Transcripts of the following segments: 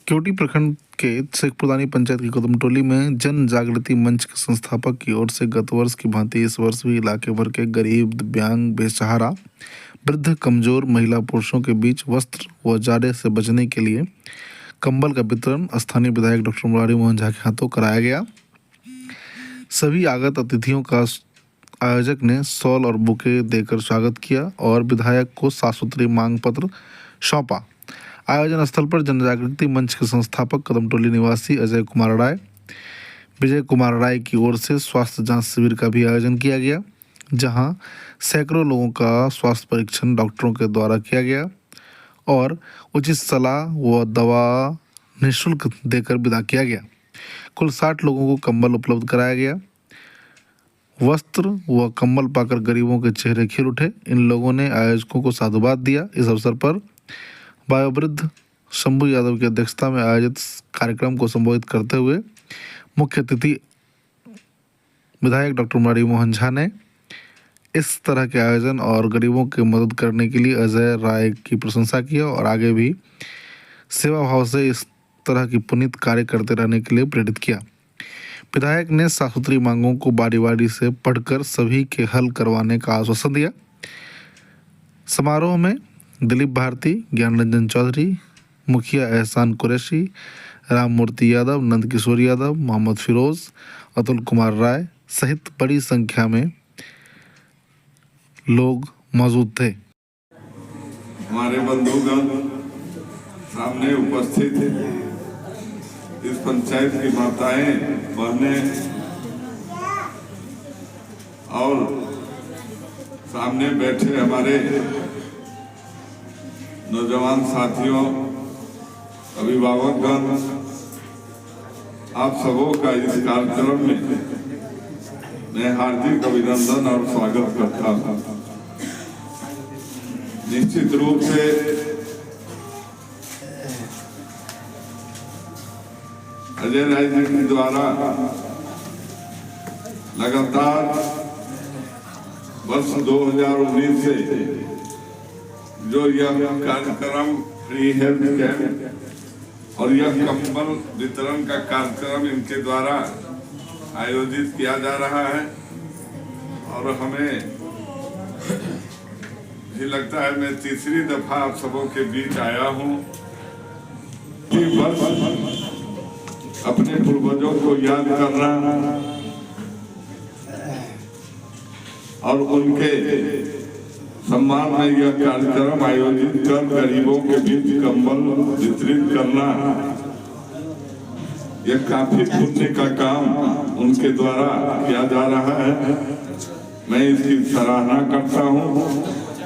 केवटी प्रखंड के शेखपुरानी पंचायत की कदमटोली में जन जागृति मंच के संस्थापक की ओर से गत वर्ष की भांति इस वर्ष भी इलाके भर के गरीब, दिव्यांग, बेसहारा, वृद्ध, कमजोर महिला पुरुषों के बीच वस्त्र व जाड़े से बचने के लिए कंबल का वितरण स्थानीय विधायक डॉक्टर मुरारी मोहन झा के हाथों कराया गया। सभी आगत अतिथियों का आयोजक ने शॉल और बुके देकर स्वागत किया और विधायक को साफ सुथरी मांग पत्र सौंपा। आयोजन स्थल पर जन जागृति मंच के संस्थापक कदमटोली निवासी अजय कुमार राय, विजय कुमार राय की ओर से स्वास्थ्य जांच शिविर का भी आयोजन किया गया, जहां सैकड़ों लोगों का स्वास्थ्य परीक्षण डॉक्टरों के द्वारा किया गया और उचित सलाह व दवा निःशुल्क देकर विदा किया गया। कुल 60 लोगों को कंबल उपलब्ध कराया गया। वस्त्र व कंबल पाकर गरीबों के चेहरे खिल उठे। इन लोगों ने आयोजकों को साधुवाद दिया। इस अवसर पर वयोवृद्ध शंभू यादव की अध्यक्षता में आयोजित कार्यक्रम को संबोधित करते हुए मुख्य अतिथि विधायक डॉक्टर मुरारी मोहन झा ने इस तरह के आयोजन और गरीबों की मदद करने के लिए अजय राय की प्रशंसा की और आगे भी सेवा भाव से इस तरह की पुनीत कार्य करते रहने के लिए प्रेरित किया। विधायक ने साफ सुथरी मांगों को बारी बारी से पढ़कर सभी के हल करवाने का आश्वासन दिया। समारोह में दिलीप भारती, ज्ञान रंजन चौधरी, मुखिया एहसान कुरैशी, राम मूर्ति यादव, नंद किशोर यादव, मोहम्मद फिरोज, अतुल कुमार राय सहित बड़ी संख्या में लोग मौजूद थे। हमारे बंधुगण सामने उपस्थित इस पंचायत की माताएं, बहनें और सामने बैठे हमारे नौजवान साथियों, अभिभावकगण, आप सबों का इस कार्यक्रम में मैं हार्दिक अभिनंदन और स्वागत करता हूं। निश्चित रूप से अजय राय जी के द्वारा लगातार वर्ष 2019 से जो यह कार्यक्रम फ्री हेल्थ कैंप और यह कंबल वितरण का कार्यक्रम इनके द्वारा आयोजित किया जा रहा है और हमें भी लगता है मैं तीसरी दफा आप सबों के बीच आया हूं। अपने पूर्वजों को याद करना और उनके सम्मान में यह कार्यक्रम आयोजित कर गरीबों के बीच कंबल वितरित करना, यह काफी पुण्य का काम उनके द्वारा किया जा रहा है। मैं इसकी सराहना करता हूं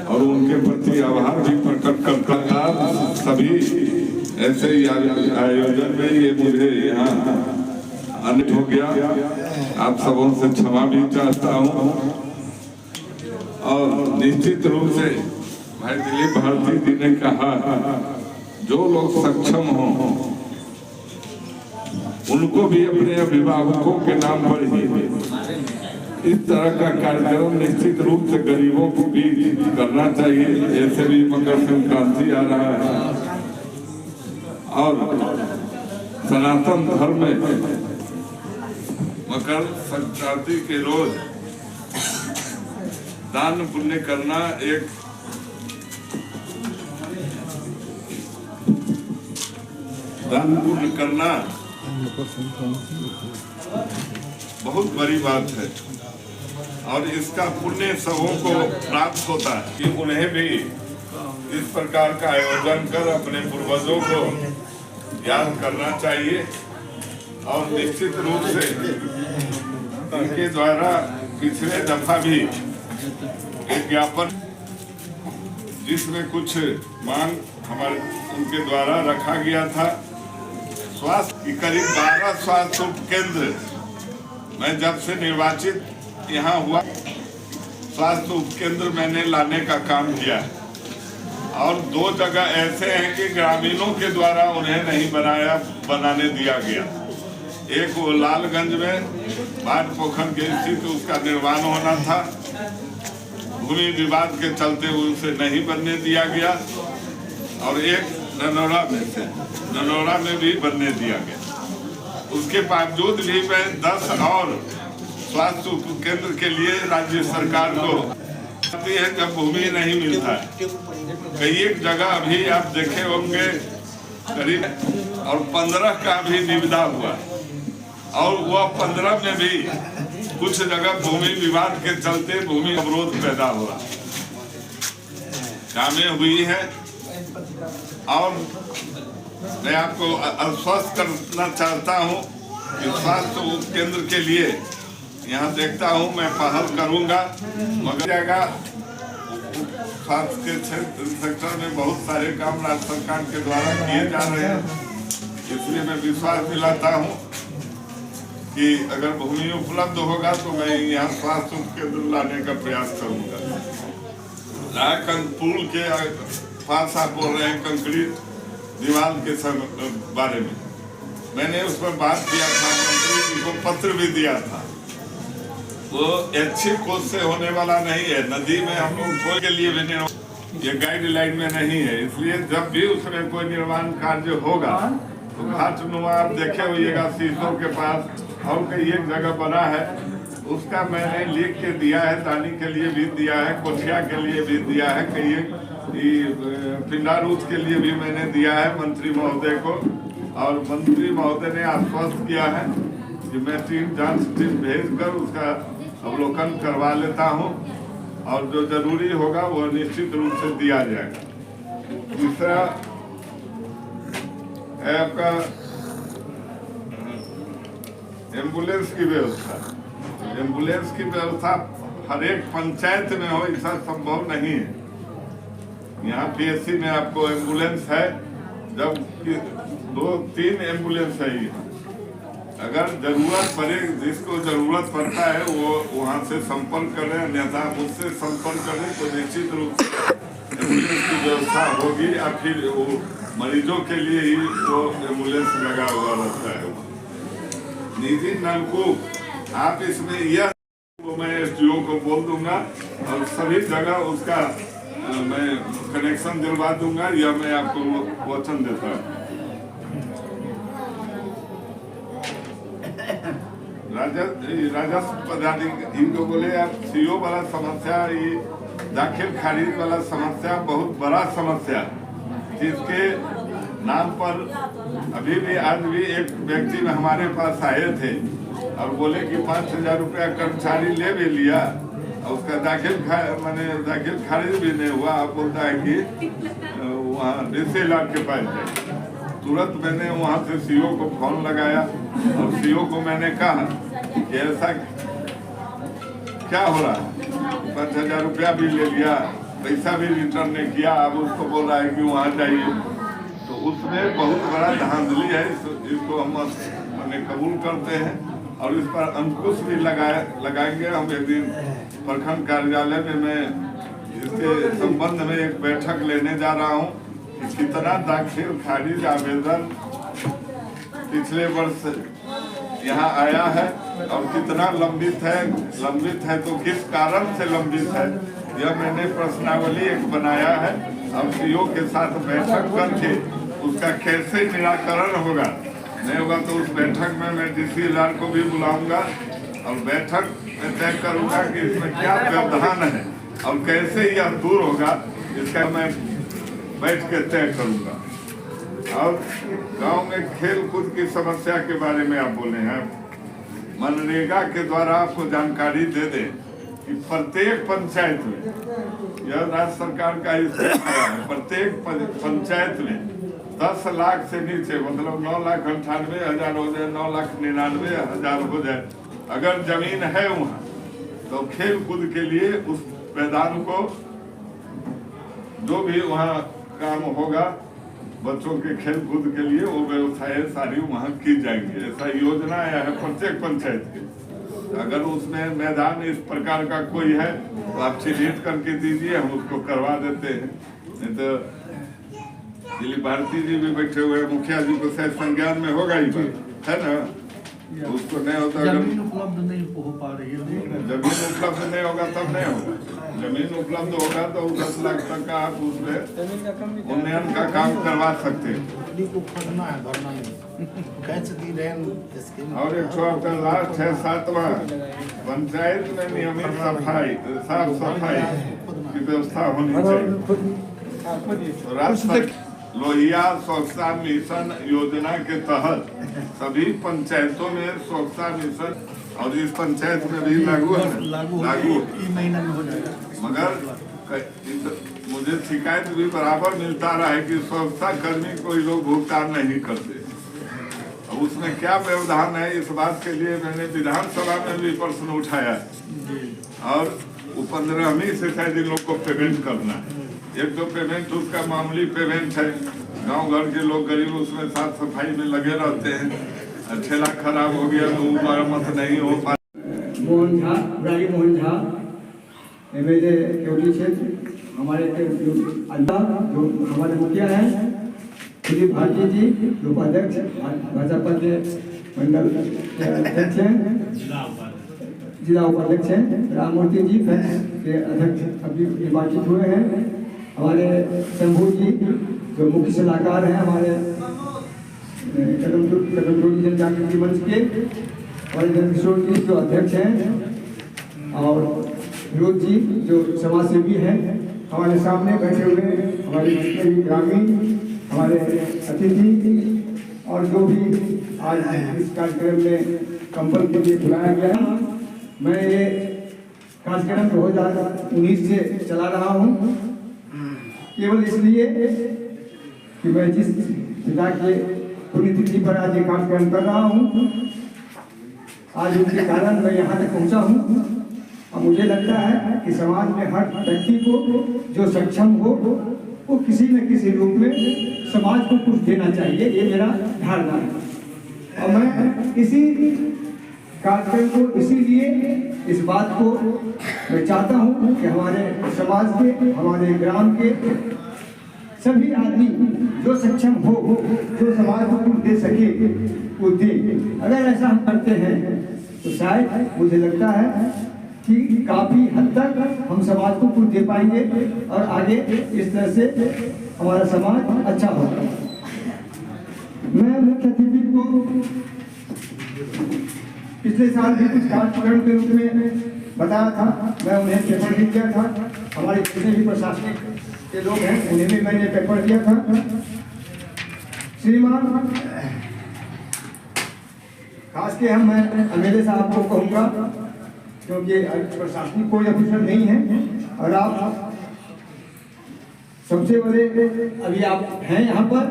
और उनके प्रति आभार भी प्रकट करता हूं। सभी ऐसे ही आयोजन में ये मुझे यहाँ अनित हो गया, आप सबों से क्षमा भी चाहता हूँ। और निश्चित रूप से भाई दिलीप भारती जी ने कहा, जो लोग सक्षम हों उनको भी अपने अभिभावकों के नाम पर ही इस तरह का कार्यक्रम निश्चित रूप से गरीबों को भी करना चाहिए। ऐसे भी मकर संक्रांति आ रहा है और सनातन धर्म में मकर संक्रांति के रोज दान पुण्य करना एक दान पुण्य करना बहुत बड़ी बात है और इसका पुण्य सबों को प्राप्त होता है कि उन्हें भी इस प्रकार का आयोजन कर अपने पूर्वजों को याद करना चाहिए। और निश्चित रूप से इनके द्वारा पिछले दफा भी एक ज्ञापन जिसमें कुछ मांग हमारे उनके द्वारा रखा गया था। स्वास्थ्य की करीब 12 स्वास्थ्य उपकेंद्र मैं जब से निर्वाचित यहाँ हुआ, स्वास्थ्य उपकेंद्र मैंने लाने का काम किया है और 2 जगह ऐसे हैं कि ग्रामीणों के द्वारा उन्हें नहीं बनाने दिया गया। एक वो लालगंज में बाट पोखर के स्थित उसका निर्माण होना था, भूमि विवाद के चलते उसे नहीं बनने दिया गया और एक ननौरा में भी बनने दिया गया। उसके बावजूद भी मैं 10 और स्वास्थ्य उप केंद्र के लिए राज्य सरकार को है जब भूमि नहीं मिलता है। कई एक जगह अभी आप देखे होंगे करीब और 15 का भी निविदा हुआ और वह 15 में भी कुछ जगह भूमि विवाद के चलते भूमि अवरोध पैदा हुआ, कामें हुई है। और मैं आपको आश्वस्त करना चाहता हूं कि स्वास्थ्य उप केंद्र के लिए यहाँ देखता हूं मैं पहल करूंगा, मगर जाएगा स्वास्थ्य के सेक्टर में बहुत सारे काम राज्य सरकार के द्वारा किए जा रहे हैं। इसलिए मैं विश्वास दिलाता हूं कि अगर भूमि उपलब्ध होगा तो मैं यहाँ स्वास्थ्य उप केंद्र लाने का प्रयास करूंगा। पुल के पास आप बोल रहे हैं कंक्रीट दीवार के बारे में, मैंने उस पर बात किया था, मंत्री जी को पत्र भी दिया था। वो ऐच्छिक कोष से होने वाला नहीं है, नदी में हम लोग के लिए भी ये गाइडलाइन में नहीं है। इसलिए जब भी उसमें कोई निर्माण कार्य होगा तो घाट नुमा आप देखे होइएगा शीशों के पास और कई एक जगह बना है, उसका मैंने लिख के दिया है, दानी के लिए भी दिया है, कोठिया के लिए भी दिया है, कई पिंडारूथ के लिए भी मैंने दिया है मंत्री महोदय को। और मंत्री महोदय ने आश्वस्त किया है कि मैं जांच टीम भेजकर उसका अवलोकन करवा लेता हूं और जो जरूरी होगा वो निश्चित रूप से दिया जाएगा। दूसरा है आपका एम्बुलेंस की व्यवस्था। एम्बुलेंस की व्यवस्था हर एक पंचायत में हो ऐसा संभव नहीं है। यहाँ पीएससी में आपको एम्बुलेंस है, जब 2-3 एम्बुलेंस है यहाँ। अगर जरूरत पड़े, जिसको जरूरत पड़ता है वो वहाँ से संपर्क करें, अन्यथा मुझसे संपर्क करें तो निश्चित रूप से एम्बुलेंस की व्यवस्था होगी। या फिर वो मरीजों के लिए ही वो एम्बुलेंस लगा हुआ रहता है। निजी नलकूप आप इसमें यह वो मैं एसडीओ को बोल दूंगा और सभी जगह उसका मैं कनेक्शन दिलवा दूंगा, यह मैं आपको वचन देता हूँ। राजस्व पदाधिकारी इनको बोले आप सीओ वाला समस्या, ये दाखिल खारिज वाला समस्या बहुत बड़ा समस्या, जिसके नाम पर अभी भी आज भी एक व्यक्ति में हमारे पास आए थे और बोले कि 5,000 रुपया कर्मचारी ले भी लिया और उसका दाखिल खारिज भी नहीं हुआ। अब बोलता है कि वहाँ डीसी लाख के पास जाए। तुरंत मैंने वहाँ से सीओ को फोन लगाया और सीओ को मैंने कहा कि ऐसा क्या हो रहा है, 5,000 रुपया भी ले लिया, पैसा भी रिटर्न नहीं किया, अब उसको बोल रहा है कि वहाँ जाइए। तो उसमें बहुत बड़ा धांधली है, इसको हम कबूल करते हैं और इस पर अंकुश भी लगाएंगे। हम एक दिन प्रखंड कार्यालय में मैं इसके संबंध में एक बैठक लेने जा रहा हूँ कि कितना दाखिल खारिज आवेदन पिछले वर्ष यहाँ आया है और कितना लंबित है तो किस कारण से लंबित है, यह मैंने प्रश्नावली एक बनाया है। अब सीओ के साथ बैठक करके उसका कैसे निराकरण होगा, नहीं होगा तो उस बैठक में मैं डीसी लाल को भी बुलाऊंगा और बैठक में तय करूंगा कि इसमें क्या व्यवधान है और कैसे यह दूर होगा, इसका मैं बैठ के तय करूंगा। और गांव में खेल कूद की समस्या के बारे में आप बोले हैं, मनरेगा के द्वारा आपको जानकारी दे दें कि प्रत्येक पंचायत में, यह राज्य सरकार का है, प्रत्येक पंचायत में 10 लाख से नीचे, मतलब 9,98,000 हो जाए, 9,99,000 हो जाए, अगर जमीन है वहाँ तो खेल कूद के लिए उस मैदान को जो भी वहाँ काम होगा बच्चों के खेल कूद के लिए वो व्यवस्थाएं सारी वहाँ की जाएंगी। ऐसा योजना है प्रत्येक पंचायत की। अगर उसमें मैदान इस प्रकार का कोई है तो आप चिन्हित करके दीजिए, हम उसको करवा देते हैं। नहीं तो दिलीप भारती जी भी बैठे हुए, मुखिया जी को शायद संज्ञान में होगा ही बात है ना, उसको नहीं होता, जमीन उपलब्ध नहीं हो पा रही है। जमीन उपलब्ध नहीं होगा तब नहीं होगा। जमीन उपलब्ध होगा तो 10 लाख तक का आप उसमें उन्नयन का काम करवा सकते हैं। को खोदना है, भरना नहीं। कैसे दी रहे और एक सौ आपका लास्ट है 7वां, पंचायत में नियमित सफाई साफ सफाई की व्यवस्था होनी चाहिए। तो राष्ट्र लोहिया स्वच्छता मिशन योजना के तहत सभी पंचायतों में स्वच्छता मिशन, और इस पंचायत में भी लागू है, लागू महीना में हो जाएगा। मगर मुझे शिकायत भी बराबर मिलता रहा है कि स्वच्छता कर्मी कोई लोग भुगतान नहीं करते। अब उसमें क्या व्यवधान है, इस बात के लिए मैंने विधानसभा में भी प्रश्न उठाया और 15वीं से शायद इन लोग को पेमेंट करना है। एक तो पेमेंट उसका मामूली पेमेंट है, गांव घर के लोग गरीब उसमें साफ सफाई में लगे रहते हैं। ठेला खराब हो गया तो मरम्मत नहीं हो पा। मोहन झा, राजी मोहन झा, मेरे केवटी क्षेत्र, हमारे अड्डा जो हमारे मुखिया हैं, दिलीप भारती जी जो उपाध्यक्ष भाजपा के मंडल के अध्यक्ष हैं, जिला उपाध्यक्ष हैं, राममूर्ति जी के अध्यक्ष अभी निर्वाचित हुए हैं, हमारे शंभू जी जो मुख्य सलाहकार हैं, हमारे कदमटोली जनजागृति मंच के, और किशोर जी जो अध्यक्ष हैं, और विनोद जी जो समाज सेवी हैं, हमारे सामने बैठे हुए हमारे जितने भी ग्रामीण हमारे अतिथि, और जो भी आज इस कार्यक्रम में कंपन के लिए बुलाया गया। मैं ये कार्यक्रम 2019 से चला रहा हूँ केवल इसलिए कि मैं जिस पिता के पुण्यतिथि पर आज ये कार्यक्रम कर रहा हूँ, आज उनके कारण मैं यहाँ तक पहुँचा हूँ। और मुझे लगता है कि समाज में हर व्यक्ति को जो सक्षम हो वो किसी न किसी रूप में समाज को कुछ देना चाहिए, ये मेरा धारणा है। और मैं इसी कार्यक्रम को इसीलिए इस बात को मैं चाहता हूँ कि हमारे समाज के, हमारे ग्राम के सभी आदमी जो सक्षम हो, जो समाज को कुछ दे सके वो दे। अगर ऐसा हम करते हैं तो शायद मुझे लगता है कि काफी हद तक हम समाज को कुछ दे पाएंगे और आगे इस तरह से हमारा समाज अच्छा होगा। मैं मुख्य अतिथि को पिछले साल भी कुछ कार्यक्रम के रूप में बताया था, मैं उन्हें पेपर भी दिया था। हमारे जितने भी प्रशासनिक के लोग हैं उन्हें भी मैंने पेपर दिया था। श्रीमान, खास के हम मैं एमएलए साहब को कहूँगा, क्योंकि प्रशासनिक कोई ऑफिसर नहीं है और आप सबसे बड़े अभी आप हैं यहाँ पर।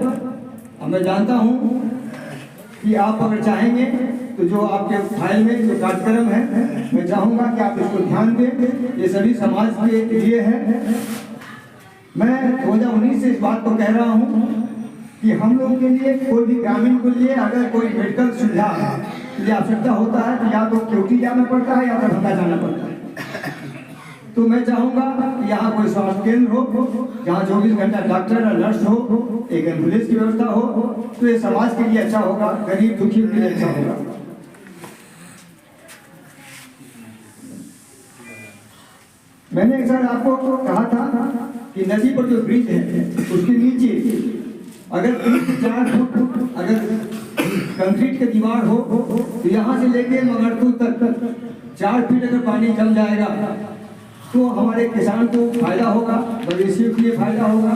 और मैं जानता हूँ कि आप अगर चाहेंगे तो जो आपके फाइल में जो कार्यक्रम है, मैं चाहूँगा कि आप इसको ध्यान दें, ये सभी समाज के लिए है। मैं 2019 से इस बात को कह रहा हूँ कि हम लोगों के लिए, कोई भी ग्रामीण के लिए अगर कोई मेडिकल सुविधा की आवश्यकता होता है तो या तो केवटी जाना पड़ता है या दरभंगा जाना पड़ता है। तो मैं चाहूँगा कि यहाँ कोई स्वास्थ्य केंद्र हो जहाँ 24 घंटा डॉक्टर और नर्स हो, एक एम्बुलेंस की व्यवस्था हो, तो ये समाज के लिए अच्छा होगा, गरीब दुखियों के लिए अच्छा होगा। मैंने सर आपको कहा था कि नदी पर जो ब्रिज है उसके नीचे अगर 4 फुट अगर कंक्रीट की दीवार हो तो यहाँ से लेके मगरपुर तक 4 फीट अगर पानी जम जाएगा तो हमारे किसान को फायदा होगा, मवेशियों के लिए फायदा होगा,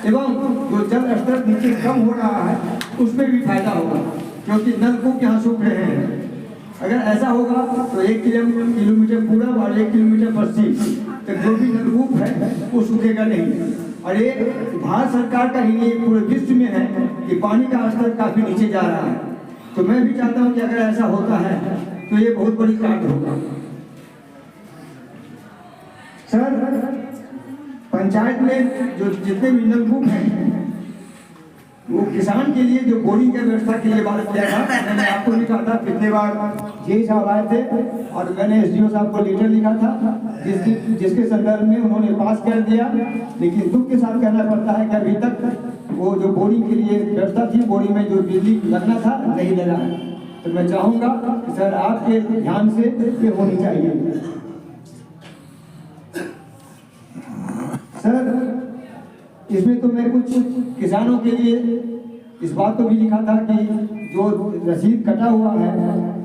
एवं जो जल स्तर नीचे कम हो रहा है उसमें भी फायदा होगा, क्योंकि नलकूप यहाँ सूख रहे हैं। अगर ऐसा होगा तो 1 किलोमीटर पूरब और 1 किलोमीटर पश्चिम तक जो भी नलकूप है वो सूखेगा नहीं। और ये भारत सरकार का ही नहीं, पूरे विश्व में है कि पानी का स्तर काफी नीचे जा रहा है। तो मैं भी चाहता हूँ कि अगर ऐसा होता है तो ये बहुत बड़ी कार्य होगा। सर, पंचायत में जो जितने भी नलकूप हैं वो किसान के लिए जो बोरिंग की व्यवस्था के लिए बात किया था, मैंने आपको भी कहा था, पिछले बार जेई साहब आए थे और मैंने एसडीओ साहब को लेटर लिखा था जिसके संदर्भ में उन्होंने पास कर दिया। लेकिन दुख के साथ कहना पड़ता है कि अभी तक वो जो बोरिंग के लिए व्यवस्था थी, बोरिंग में जो बिजली लगना था नहीं लगा है। तो मैं चाहूँगा कि सर आपके ध्यान से ये होनी चाहिए। सर इसमें तो मैं कुछ किसानों के लिए इस बात को भी लिखा था कि जो रसीद कटा हुआ है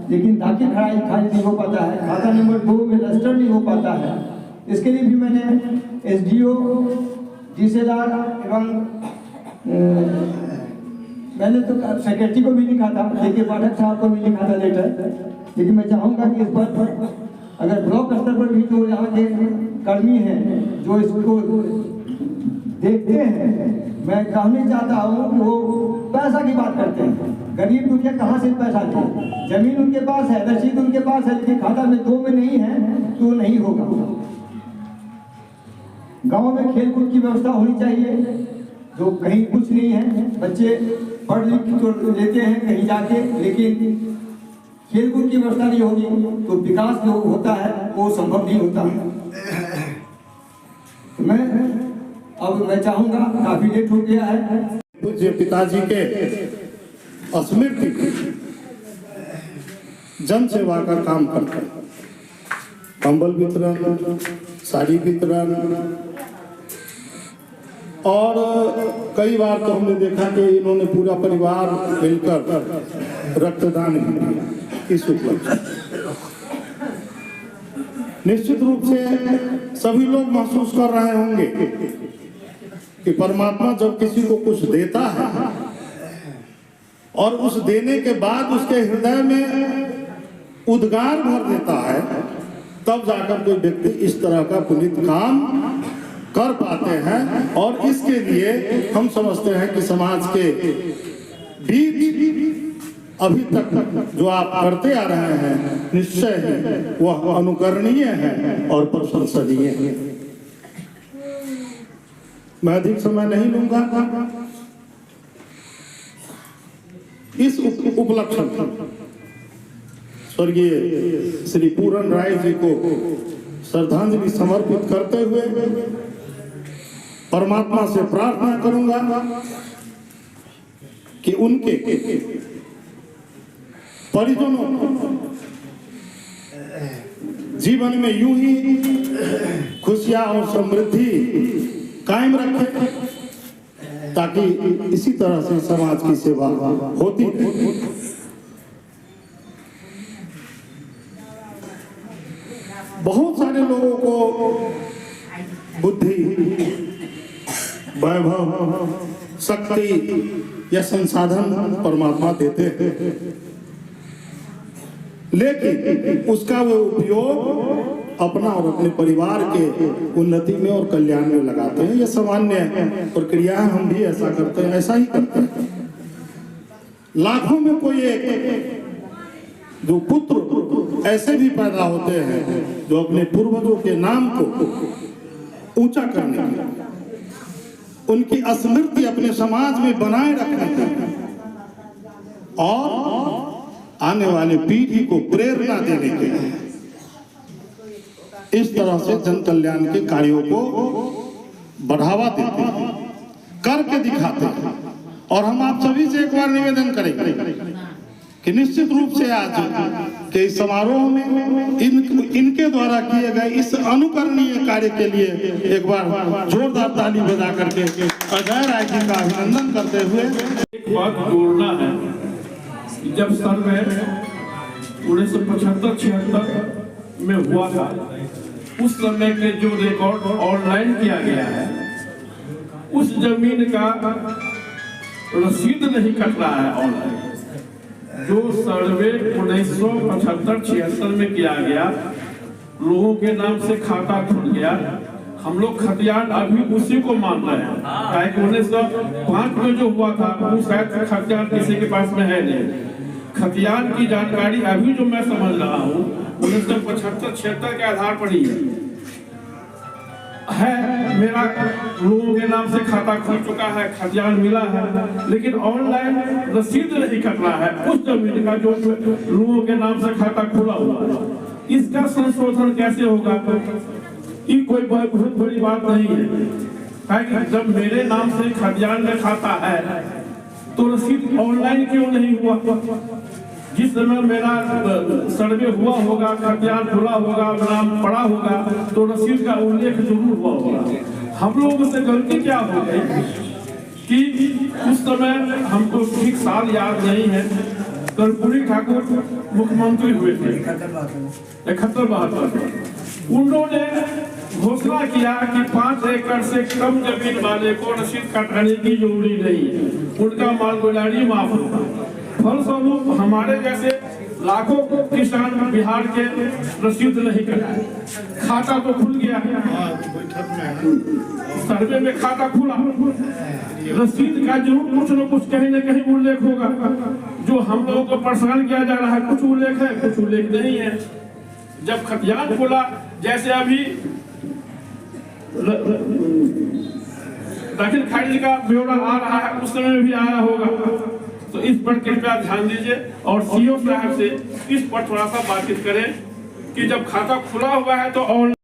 लेकिन दाखिल खारिज नहीं हो पाता है, खाता नंबर 2 में रजिस्टर नहीं हो पाता है, इसके लिए भी मैंने SDO DCLR एवं मैंने तो सेक्रेटरी को भी लिखा था, लेकिन पाठक साहब को भी लिखा था लेटर। लेकिन मैं चाहूँगा कि इस पर अगर ब्लॉक स्तर पर भी जो यहाँ के कर्मी हैं जो इसको देखते हैं, मैं कहना चाहता हूँ कि वो पैसा की बात करते हैं। गरीब दुखिया कहाँ से पैसा दे? जमीन उनके पास है, रसीद उनके पास है, लेकिन खाता में 2 में नहीं है तो नहीं होगा। गांव में खेल कूद की व्यवस्था होनी चाहिए, जो कहीं कुछ नहीं है, बच्चे पढ़ लिख तो लेते हैं कहीं जाके, लेकिन खेल कूद की व्यवस्था नहीं होगी तो विकास जो होता है वो संभव नहीं होता है। मैं चाहूंगा, काफी लेट हो गया है, पूज्य पिताजी के स्मृति जन सेवा का काम करते हैं। कंबल वितरण, साड़ी वितरण, और कई बार तो हमने देखा कि इन्होंने पूरा परिवार मिलकर रक्तदान किया। इस उपलक्ष्य निश्चित रूप से सभी लोग महसूस कर रहे होंगे कि परमात्मा जब किसी को कुछ देता है और उस देने के बाद उसके हृदय में उद्गार भर देता है, तब जाकर कोई व्यक्ति इस तरह का पुनीत काम कर पाते हैं। और इसके लिए हम समझते हैं कि समाज के बीच अभी तक जो आप करते आ रहे हैं निश्चय ही वह अनुकरणीय है और प्रशंसनीय है। मैं अधिक समय नहीं लूंगा। इस उपलक्ष्य स्वर्गीय श्री पूरन राय जी को श्रद्धांजलि समर्पित करते हुए परमात्मा से प्रार्थना करूंगा कि उनके परिजनों जीवन में यूं ही खुशियां और समृद्धि कायम रखे, ताकि इसी तरह से समाज की सेवा होती रहे। बहुत सारे लोगों को बुद्धि, वैभव, शक्ति या संसाधन परमात्मा देते हैं, लेकिन उसका वो उपयोग अपना और अपने परिवार के उन्नति में और कल्याण में लगाते हैं। यह सामान्य प्रक्रिया है, हम भी ऐसा करते हैं, ऐसा ही करते हैं। लाखों में कोई एक जो पुत्र ऐसे भी पैदा होते हैं जो अपने पूर्वजों के नाम को ऊंचा करने के, उनकी स्मृति अपने समाज में बनाए रखने के और आने वाले पीढ़ी को प्रेरणा देने के लिए इस तरह से जन कल्याण के कार्यों को बढ़ावा देते हैं, करके दिखाते हैं। और हम आप सभी से एक बार निवेदन करेंगे कि निश्चित रूप से आज के इस समारोह में इनके द्वारा किए गए इस अनुकरणीय कार्य के लिए एक बार जोरदार ताली बजा करके अजय राय जी का अभिनंदन करते हुए एक बात जोड़ना है। जब सर्वे 1975-76 में हुआ था, उस समय के जो रिकॉर्ड ऑनलाइन किया गया है, उस जमीन का रसीद नहीं कट रहा है ऑनलाइन। जो सर्वे 1975-76 में किया गया, लोगों के नाम से खाता खुल गया, हम लोग खतियान अभी उसी को मान रहे हैं। 1905 में जो हुआ था वो शायद खतियान किसी के पास में है नहीं। खतियान की जानकारी अभी जो मैं समझ रहा हूँ 1975-76 के आधार पर ही है। मेरा लोगों के नाम से खाता खुल चुका है, खतियान मिला है, लेकिन ऑनलाइन रसीद नहीं कट रहा है उस जमीन का जो लोगों के नाम से खाता खुला हुआ है। इसका संशोधन कैसे होगा? ये कोई बहुत बड़ी बात नहीं है। कि जब मेरे नाम से खतियान में खाता है तो रसीद ऑनलाइन क्यों नहीं हुआ? जिस समय मेरा सर्वे हुआ होगा, खतियान खुला होगा, नाम पड़ा होगा, तो रसीद का उल्लेख जरूर हुआ होगा। हम लोगों से गलती क्या हो गई कि उस समय हमको ठीक साल याद नहीं है, कर्पूरी ठाकुर मुख्यमंत्री हुए थे 71-72। उन्होंने घोषणा किया कि 5 एकड़ से कम जमीन वाले को रसीद कटाने की जरूरी नहीं है, उनका मालगुजारी माफ होगा। फलस्वरूप हमारे जैसे लाखों किसान बिहार के रसीद नहीं कटाए। खाता तो खुल गया, सर्वे में खाता खुला, रसीद का जरूर कुछ न कुछ कहीं न कहीं उल्लेख होगा। जो हम लोगों को परेशान किया जा रहा है, कुछ उल्लेख है, कुछ उल्लेख नहीं है। जब खतियान खुला, जैसे अभी दाखिल खारिज का ब्यौरा आ रहा है, उस समय भी आया होगा। तो इस पर कृपया ध्यान दीजिए और सीओ साहब से इस पर थोड़ा सा बातचीत करें कि जब खाता खुला हुआ है तो ऑनलाइन